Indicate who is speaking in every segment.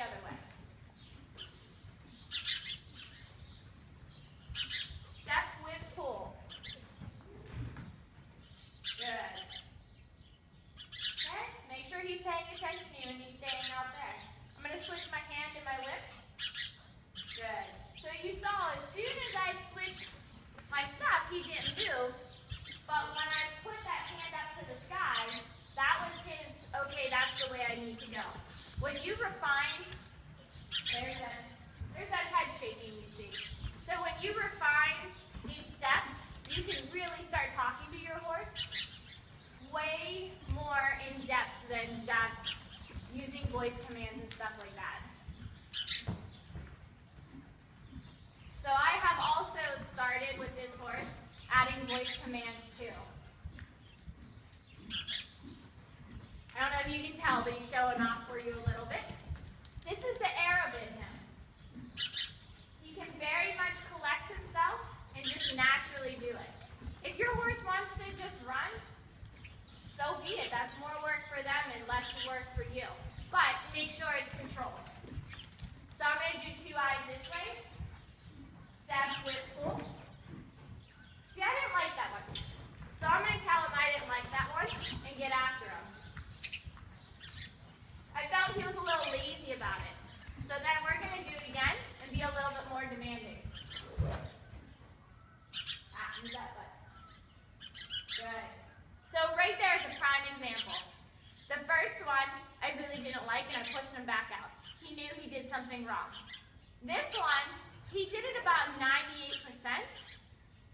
Speaker 1: the other way. Step with pull. Good. Okay, make sure he's paying attention to you and he's staying out there. I'm going to switch my hand and my whip. Good. So you saw as soon as I switched my stuff, he didn't move. But when I put that hand up to the sky, that was his, okay, that's the way I need to go. When you refine, there's that head shaking you see. So when you refine these steps, you can really start talking to your horse way more in depth than just using voice commands and stuff like that. So I have also started with this horse adding voice commands too. I don't know if you can tell, but he's showing off for you a little bit. This is the Arab in him. He can very much collect himself and just naturally do it. If your horse wants to just run, so be it. That's more work for them and less work for you. But make sure it's controlled. So I'm going to do 2 eyes this way. Step with pull. See, I didn't like that one. So I'm going to tell him I didn't like that one and get after him. I felt he was a little lazy about it. So then we're going to do it again and be a little bit more demanding. Use that butt. Good. So right there is a prime example. The first one I really didn't like and I pushed him back out. He knew he did something wrong. This one, he did it about 98%,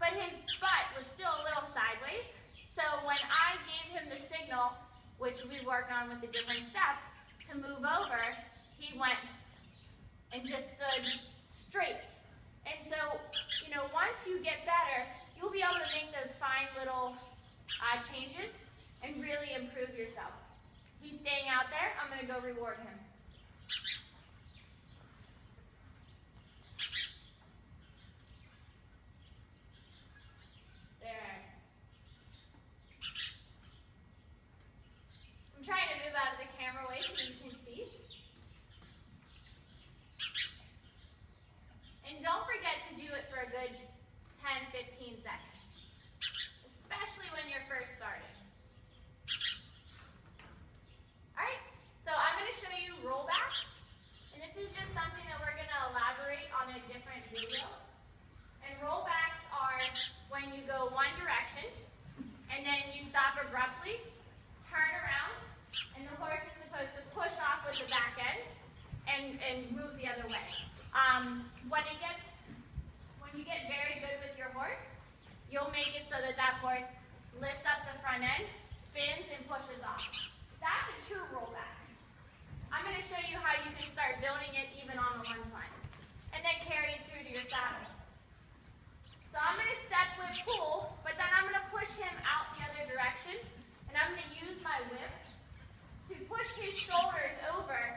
Speaker 1: but his butt was still a little sideways. So when I gave him the signal, which we worked on with a different step, to move over, he went and just stood straight. And so, you know, once you get better, you'll be able to make those fine little changes and really improve yourself. He's staying out there. I'm going to go reward him. There. I'm trying to move out of the camera way so you can see. And don't forget to do it for a good 10-15 seconds, especially when you're first starting. All right, so I'm going to show you rollbacks, and this is just something that we're going to elaborate on a different video. And rollbacks are when you go one direction, and then you stop abruptly, turn around, and the horse is supposed to push off with the back end and move the other way. When you get very good with your horse, you'll make it so that that horse lifts up the front end, spins, and pushes off. That's a true rollback. I'm going to show you how you can start building it even on the lunge line, and then carry it through to your saddle. So I'm going to step with pull, but then I'm going to push him out the other direction, and I'm going to use my whip to push his shoulders over